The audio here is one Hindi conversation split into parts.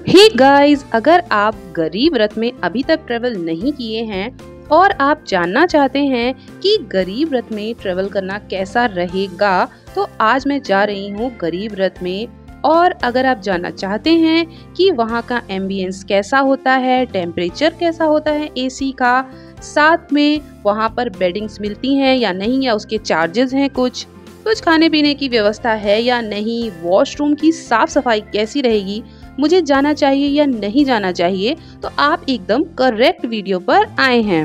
हे गाइस, अगर आप गरीब रथ में अभी तक ट्रेवल नहीं किए हैं और आप जानना चाहते हैं कि गरीब रथ में ट्रेवल करना कैसा रहेगा, तो आज मैं जा रही हूँ गरीब रथ में। और अगर आप जानना चाहते हैं कि वहाँ का एम्बियंस कैसा होता है, टेम्परेचर कैसा होता है एसी का, साथ में वहाँ पर बेडिंग्स मिलती हैं या नहीं, या उसके चार्जेस हैं, कुछ खाने पीने की व्यवस्था है या नहीं, वॉशरूम की साफ सफाई कैसी रहेगी, मुझे जाना चाहिए या नहीं जाना चाहिए, तो आप एकदम करेक्ट वीडियो पर आए हैं।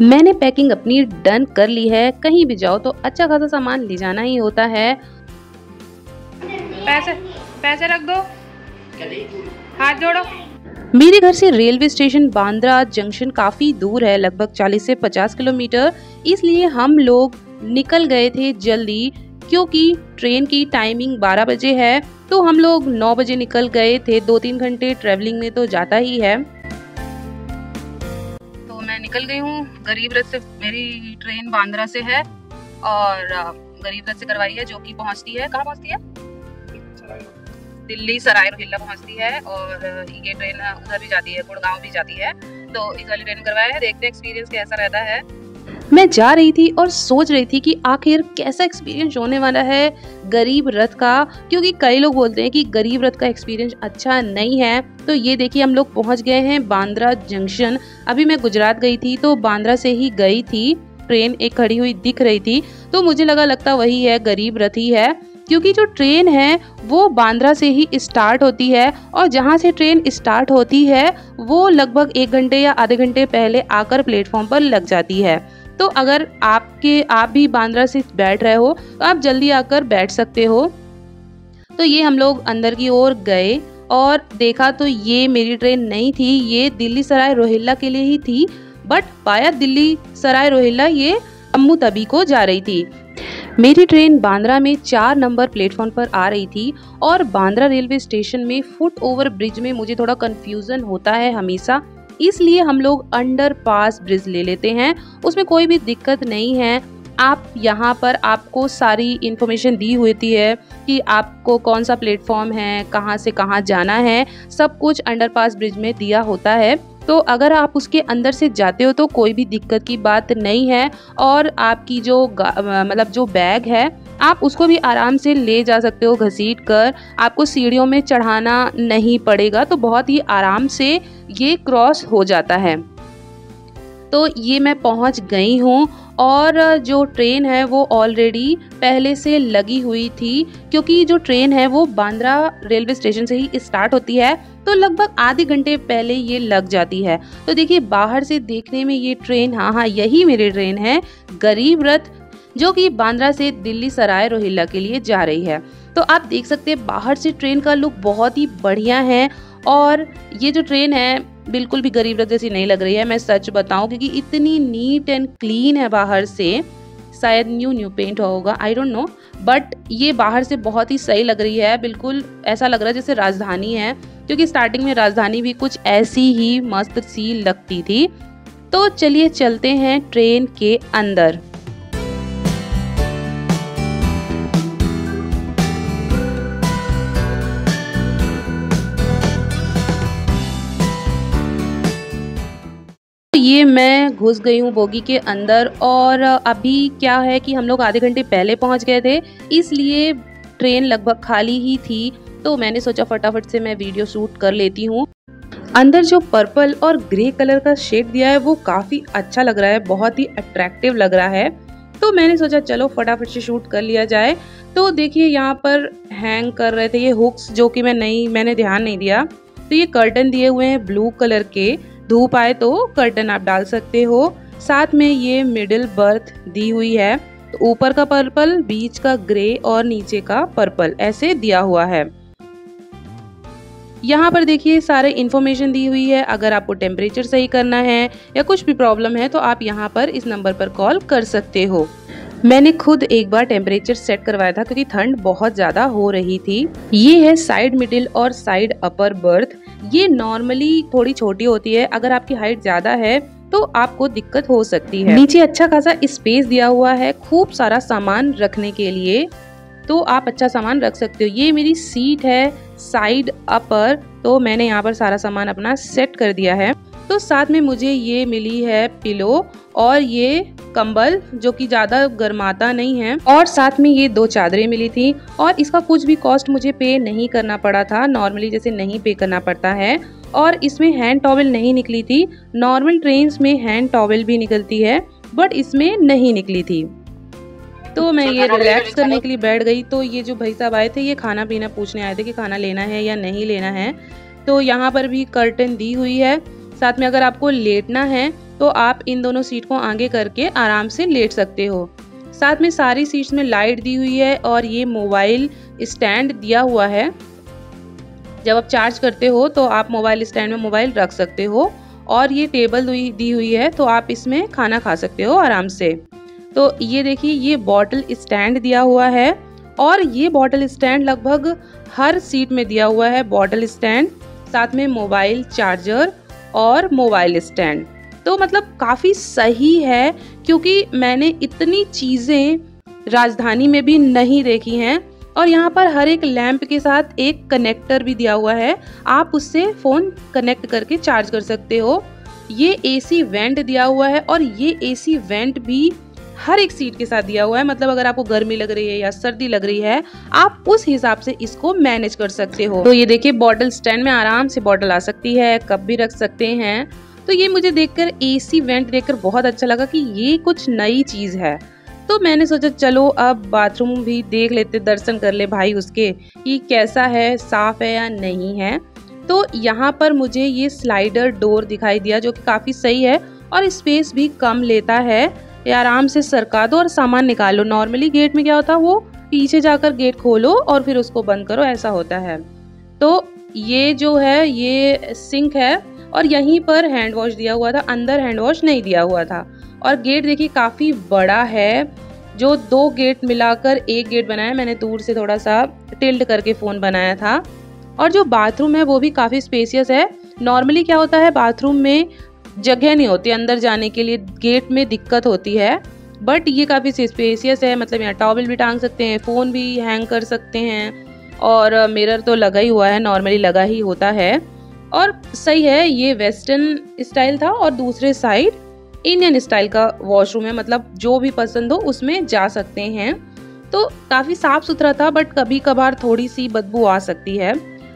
मैंने पैकिंग अपनी डन कर ली है। कहीं भी जाओ तो अच्छा खासा सामान ले जाना ही होता है। पैसे रख दो, हाथ जोड़ो। मेरे घर से रेलवे स्टेशन बांद्रा जंक्शन काफी दूर है, लगभग 40 से 50 किलोमीटर। इसलिए हम लोग निकल गए थे जल्दी, क्योंकि ट्रेन की टाइमिंग 12 बजे है, तो हम लोग 9 बजे निकल गए थे। 2-3 घंटे ट्रेवलिंग में तो जाता ही है। तो मैं निकल गई हूँ गरीब रथ से। मेरी ट्रेन बांद्रा से है और गरीब रथ से करवाई है, जो कि पहुँचती है, कहाँ पहुँचती है? दिल्ली सराय रोहिल्ला पहुँचती है। और ये ट्रेन उधर भी जाती है, गुड़गांव भी जाती है। तो इस वाली ट्रेन करवाया है, देखते हैं एक्सपीरियंस कैसा रहता है। मैं जा रही थी और सोच रही थी कि आखिर कैसा एक्सपीरियंस होने वाला है गरीब रथ का, क्योंकि कई लोग बोलते हैं कि गरीब रथ का एक्सपीरियंस अच्छा नहीं है। तो ये देखिए, हम लोग पहुंच गए हैं बांद्रा जंक्शन। अभी मैं गुजरात गई थी तो बांद्रा से ही गई थी। ट्रेन एक खड़ी हुई दिख रही थी, तो मुझे लगता वही है, गरीब रथ ही है, क्योंकि जो ट्रेन है वो बांद्रा से ही स्टार्ट होती है। और जहाँ से ट्रेन स्टार्ट होती है वो लगभग 1 घंटे या आधे घंटे पहले आकर प्लेटफॉर्म पर लग जाती है। तो अगर आप भी बांद्रा से बैठ रहे हो तो आप जल्दी आकर बैठ सकते हो। तो ये हम लोग अंदर की ओर गए और देखा तो ये मेरी ट्रेन नहीं थी, ये दिल्ली सराय रोहिल्ला के लिए ही थी। बट वाया दिल्ली सराय रोहिल्ला ये जम्मू तवी को जा रही थी। मेरी ट्रेन बांद्रा में 4 नंबर प्लेटफॉर्म पर आ रही थी। और बांद्रा रेलवे स्टेशन में फुट ओवर ब्रिज में मुझे थोड़ा कंफ्यूजन होता है हमेशा, इसलिए हम लोग अंडर पास ब्रिज ले लेते हैं। उसमें कोई भी दिक्कत नहीं है। आप यहाँ पर आपको सारी इन्फॉर्मेशन दी होती है कि आपको कौन सा प्लेटफॉर्म है, कहाँ से कहाँ जाना है, सब कुछ अंडर पास ब्रिज में दिया होता है। तो अगर आप उसके अंदर से जाते हो तो कोई भी दिक्कत की बात नहीं है। और आपकी जो बैग है, आप उसको भी आराम से ले जा सकते हो घसीट कर। आपको सीढ़ियों में चढ़ाना नहीं पड़ेगा, तो बहुत ही आराम से ये क्रॉस हो जाता है। तो ये मैं पहुंच गई हूँ और जो ट्रेन है वो ऑलरेडी पहले से लगी हुई थी, क्योंकि जो ट्रेन है वो बांद्रा रेलवे स्टेशन से ही स्टार्ट होती है, तो लगभग आधे घंटे पहले ये लग जाती है। तो देखिए, बाहर से देखने में ये ट्रेन, हाँ यही मेरी ट्रेन है गरीब रथ, जो कि बांद्रा से दिल्ली सराय रोहिल्ला के लिए जा रही है। तो आप देख सकते हैं बाहर से ट्रेन का लुक बहुत ही बढ़िया है। और ये जो ट्रेन है बिल्कुल भी गरीब रथ जैसी नहीं लग रही है, मैं सच बताऊं, क्योंकि इतनी नीट एंड क्लीन है बाहर से। शायद न्यू पेंट होगा, आई डोंट नो, बट ये बाहर से बहुत ही सही लग रही है। बिल्कुल ऐसा लग रहा है जैसे राजधानी है, क्योंकि स्टार्टिंग में राजधानी भी कुछ ऐसी ही मस्त सी लगती थी। तो चलिए चलते हैं ट्रेन के अंदर। ये मैं घुस गई हूँ बोगी के अंदर। और अभी क्या है कि हम लोग आधे घंटे पहले पहुंच गए थे, इसलिए ट्रेन लगभग खाली ही थी। तो मैंने सोचा फटाफट से मैं वीडियो शूट कर लेती हूँ। अंदर जो पर्पल और ग्रे कलर का शेड दिया है वो काफी अच्छा लग रहा है, बहुत ही अट्रैक्टिव लग रहा है। तो मैंने सोचा चलो फटाफट से शूट कर लिया जाए। तो देखिए, यहाँ पर हैंग कर रहे थे ये हुक्स, जो कि मैंने ध्यान नहीं दिया। तो ये कर्टन दिए हुए हैं ब्लू कलर के, धूप आए तो कर्टन आप डाल सकते हो। साथ में ये मिडिल बर्थ दी हुई है, तो ऊपर का पर्पल, बीच का ग्रे और नीचे का पर्पल ऐसे दिया हुआ है। यहाँ पर देखिए सारे इन्फॉर्मेशन दी हुई है। अगर आपको टेम्परेचर सही करना है या कुछ भी प्रॉब्लम है तो आप यहाँ पर इस नंबर पर कॉल कर सकते हो। मैंने खुद एक बार टेम्परेचर सेट करवाया था, क्योंकि ठंड बहुत ज्यादा हो रही थी। ये है साइड मिडिल और साइड अपर बर्थ। ये नॉर्मली थोड़ी छोटी होती है, अगर आपकी हाइट ज्यादा है तो आपको दिक्कत हो सकती है। नीचे अच्छा खासा स्पेस दिया हुआ है, खूब सारा सामान रखने के लिए। तो आप अच्छा सामान रख सकते हो। ये मेरी सीट है साइड अपर, तो मैंने यहाँ पर सारा सामान अपना सेट कर दिया है। तो साथ में मुझे ये मिली है पिलो और ये कंबल जो कि ज़्यादा गर्माता नहीं है, और साथ में ये 2 चादरें मिली थी। और इसका कुछ भी कॉस्ट मुझे पे नहीं करना पड़ा था, नॉर्मली जैसे नहीं पे करना पड़ता है। और इसमें हैंड टॉवल नहीं निकली थी। नॉर्मल ट्रेन्स में हैंड टॉवल भी निकलती है, बट इसमें नहीं निकली थी। तो मैं ये रिलैक्स करने के लिए बैठ गई। तो ये जो भाई साहब आए थे, ये खाना पीना पूछने आए थे कि खाना लेना है या नहीं लेना है। तो यहाँ पर भी कर्टन दी हुई है। साथ में अगर आपको लेटना है तो आप इन दोनों सीट को आगे करके आराम से लेट सकते हो। साथ में सारी सीट्स में लाइट दी हुई है और ये मोबाइल स्टैंड दिया हुआ है। जब आप चार्ज करते हो तो आप मोबाइल स्टैंड में मोबाइल रख सकते हो। और ये टेबल दी हुई है, तो आप इसमें खाना खा सकते हो आराम से। तो ये देखिए, ये बॉटल स्टैंड दिया हुआ है, और ये बॉटल स्टैंड लगभग हर सीट में दिया हुआ है। बॉटल स्टैंड, साथ में मोबाइल चार्जर और मोबाइल स्टैंड। तो मतलब काफ़ी सही है, क्योंकि मैंने इतनी चीज़ें राजधानी में भी नहीं देखी हैं। और यहाँ पर हर एक लैंप के साथ एक कनेक्टर भी दिया हुआ है, आप उससे फ़ोन कनेक्ट करके चार्ज कर सकते हो। ये एसी वेंट दिया हुआ है, और ये एसी वेंट भी हर एक सीट के साथ दिया हुआ है। मतलब अगर आपको गर्मी लग रही है या सर्दी लग रही है, आप उस हिसाब से इसको मैनेज कर सकते हो। तो ये देखिए, बॉटल स्टैंड में आराम से बॉटल आ सकती है, कप भी रख सकते हैं। तो ये मुझे देखकर, एसी वेंट देखकर बहुत अच्छा लगा कि ये कुछ नई चीज़ है। तो मैंने सोचा चलो अब बाथरूम भी देख लेते, दर्शन कर ले भाई उसके कि कैसा है, साफ है या नहीं है। तो यहाँ पर मुझे ये स्लाइडर डोर दिखाई दिया, जो कि काफ़ी सही है और स्पेस भी कम लेता है। ये आराम से सरका दो और सामान निकालो। नॉर्मली गेट में क्या होता है, वो पीछे जाकर गेट खोलो और फिर उसको बंद करो, ऐसा होता है। तो ये जो है, ये सिंक है, और यहीं पर हैंड वॉश दिया हुआ था, अंदर हैंड वॉश नहीं दिया हुआ था। और गेट देखिए काफ़ी बड़ा है, जो 2 गेट मिलाकर एक गेट बनाया। मैंने दूर से थोड़ा सा टिल्ट करके फ़ोन बनाया था। और जो बाथरूम है वो भी काफ़ी स्पेसियस है। नॉर्मली क्या होता है, बाथरूम में जगह नहीं होती अंदर जाने के लिए, गेट में दिक्कत होती है, बट ये काफ़ी स्पेसियस है। मतलब यहाँ टॉवल भी टांग सकते हैं, फ़ोन भी हैंग कर सकते हैं, और मिरर तो लगा ही हुआ है, नॉर्मली लगा ही होता है, और सही है। ये वेस्टर्न स्टाइल था और दूसरे साइड इंडियन स्टाइल का वॉशरूम है। मतलब जो भी पसंद हो उसमें जा सकते हैं। तो काफ़ी साफ़ सुथरा था, बट कभी कभार थोड़ी सी बदबू आ सकती है।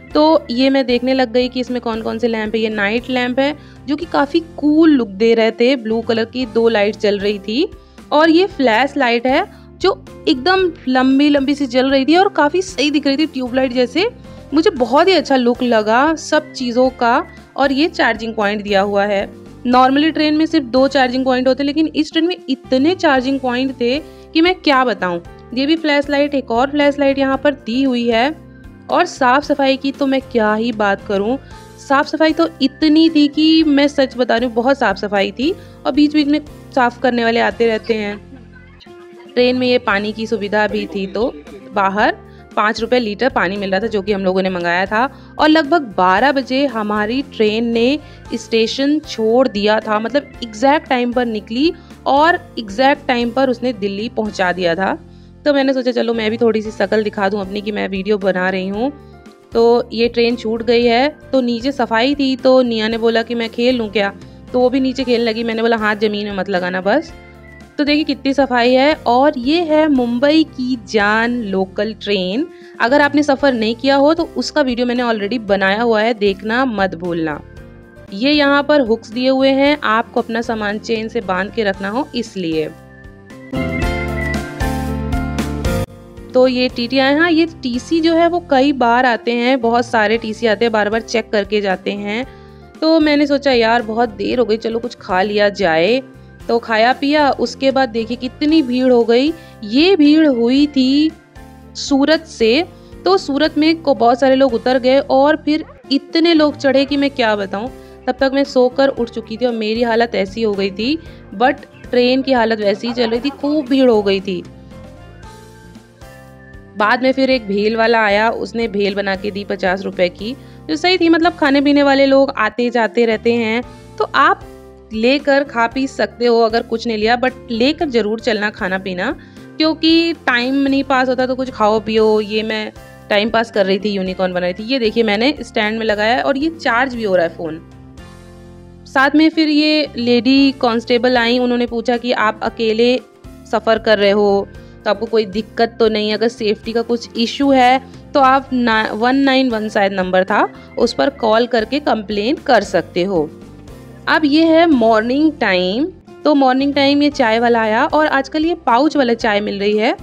तो ये मैं देखने लग गई कि इसमें कौन कौन से लैंप है। ये नाइट लैंप है, जो कि काफ़ी कूल लुक दे रहे थे। ब्लू कलर की 2 लाइट चल रही थी, और ये फ्लैश लाइट है जो एकदम लंबी लंबी सी जल रही थी और काफ़ी सही दिख रही थी, ट्यूबलाइट जैसे। मुझे बहुत ही अच्छा लुक लगा सब चीज़ों का। और ये चार्जिंग पॉइंट दिया हुआ है। नॉर्मली ट्रेन में सिर्फ 2 चार्जिंग पॉइंट होते हैं, लेकिन इस ट्रेन में इतने चार्जिंग पॉइंट थे कि मैं क्या बताऊं। ये भी फ्लैश लाइट, एक और फ्लैश लाइट यहाँ पर दी हुई है। और साफ़ सफाई की तो मैं क्या ही बात करूं। साफ़ सफाई तो इतनी थी कि मैं सच बता रही हूँ, बहुत साफ़ सफाई थी। और बीच बीच में साफ़ करने वाले आते रहते हैं। ट्रेन में ये पानी की सुविधा भी थी, तो बाहर 5 रुपये लीटर पानी मिल रहा था, जो कि हम लोगों ने मंगाया था। और लगभग 12 बजे हमारी ट्रेन ने स्टेशन छोड़ दिया था। मतलब एग्जैक्ट टाइम पर निकली और एग्जैक्ट टाइम पर उसने दिल्ली पहुंचा दिया था। तो मैंने सोचा चलो मैं भी थोड़ी सी शक्ल दिखा दूं अपनी कि मैं वीडियो बना रही हूं। तो ये ट्रेन छूट गई है। तो नीचे सफाई थी, तो निया ने बोला कि मैं खेल लूँ क्या, तो वो भी नीचे खेलने लगी। मैंने बोला हाथ ज़मीन में मत लगाना बस। तो देखिए कितनी सफाई है। और ये है मुंबई की जान लोकल ट्रेन। अगर आपने सफ़र नहीं किया हो तो उसका वीडियो मैंने ऑलरेडी बनाया हुआ है, देखना मत भूलना। ये यहाँ पर हुक्स दिए हुए हैं, आपको अपना सामान चेन से बांध के रखना हो इसलिए। तो ये टीटी आए। हाँ, ये टीसी जो है वो कई बार आते हैं, बहुत सारे टीसी आते हैं, बार बार चेक करके जाते हैं। तो मैंने सोचा यार बहुत देर हो गई, चलो कुछ खा लिया जाए। तो खाया पिया, उसके बाद देखिए कितनी भीड़ हो गई। ये भीड़ हुई थी सूरत से। तो सूरत में को बहुत सारे लोग उतर गए और फिर इतने लोग चढ़े कि मैं क्या बताऊं। तब तक मैं सोकर उठ चुकी थी और मेरी हालत ऐसी हो गई थी, बट ट्रेन की हालत वैसी ही चल रही थी, खूब भीड़ हो गई थी। बाद में फिर एक भेल वाला आया, उसने भेल बना के दी 50 रुपए की, जो सही थी। मतलब खाने पीने वाले लोग आते जाते रहते हैं, तो आप लेकर खा पी सकते हो अगर कुछ नहीं लिया, बट लेकर जरूर चलना खाना पीना। क्योंकि टाइम नहीं पास होता तो कुछ खाओ पियो। ये मैं टाइम पास कर रही थी, यूनिकॉर्न बना रही थी। ये देखिए मैंने स्टैंड में लगाया और ये चार्ज भी हो रहा है फ़ोन। साथ में फिर ये लेडी कांस्टेबल आई, उन्होंने पूछा कि आप अकेले सफ़र कर रहे हो तो आपको कोई दिक्कत तो नहीं, अगर सेफ्टी का कुछ इशू है तो आप 191 शायद नंबर था, उस पर कॉल करके कंप्लेन कर सकते हो। अब ये है मॉर्निंग टाइम, तो मॉर्निंग टाइम ये चाय वाला आया और आजकल ये पाउच वाला चाय मिल रही है।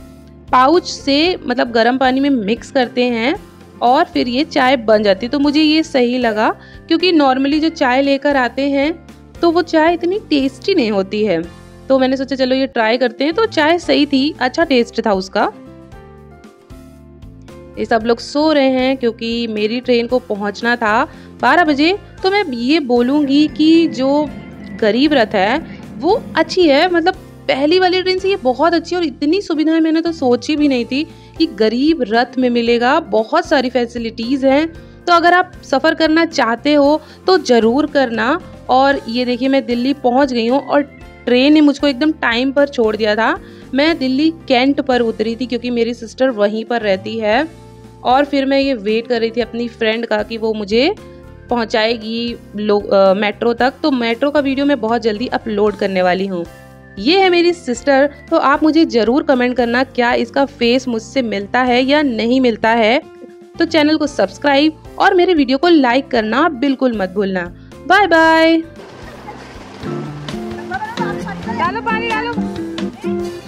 पाउच से मतलब गर्म पानी में मिक्स करते हैं और फिर ये चाय बन जाती है। तो मुझे ये सही लगा क्योंकि नॉर्मली जो चाय लेकर आते हैं तो वो चाय इतनी टेस्टी नहीं होती है। तो मैंने सोचा चलो ये ट्राई करते हैं। तो चाय सही थी, अच्छा टेस्ट था उसका। ये सब लोग सो रहे हैं क्योंकि मेरी ट्रेन को पहुंचना था 12 बजे। तो मैं ये बोलूँगी कि जो गरीब रथ है वो अच्छी है, मतलब पहली वाली ट्रेन से ये बहुत अच्छी है और इतनी सुविधाएं मैंने तो सोची भी नहीं थी कि गरीब रथ में मिलेगा। बहुत सारी फैसिलिटीज़ हैं, तो अगर आप सफ़र करना चाहते हो तो ज़रूर करना। और ये देखिए मैं दिल्ली पहुंच गई हूँ और ट्रेन ने मुझको एकदम टाइम पर छोड़ दिया था। मैं दिल्ली कैंट पर उतरी थी क्योंकि मेरी सिस्टर वहीं पर रहती है और फिर मैं ये वेट कर रही थी अपनी फ्रेंड का कि वो मुझे पहुंचाएगी मेट्रो तक। तो मेट्रो का वीडियो मैं बहुत जल्दी अपलोड करने वाली हूँ। ये है मेरी सिस्टर। तो आप मुझे ज़रूर कमेंट करना क्या इसका फेस मुझसे मिलता है या नहीं मिलता है। तो चैनल को सब्सक्राइब और मेरे वीडियो को लाइक करना बिल्कुल मत भूलना। Bye bye. डालो पानी डालो।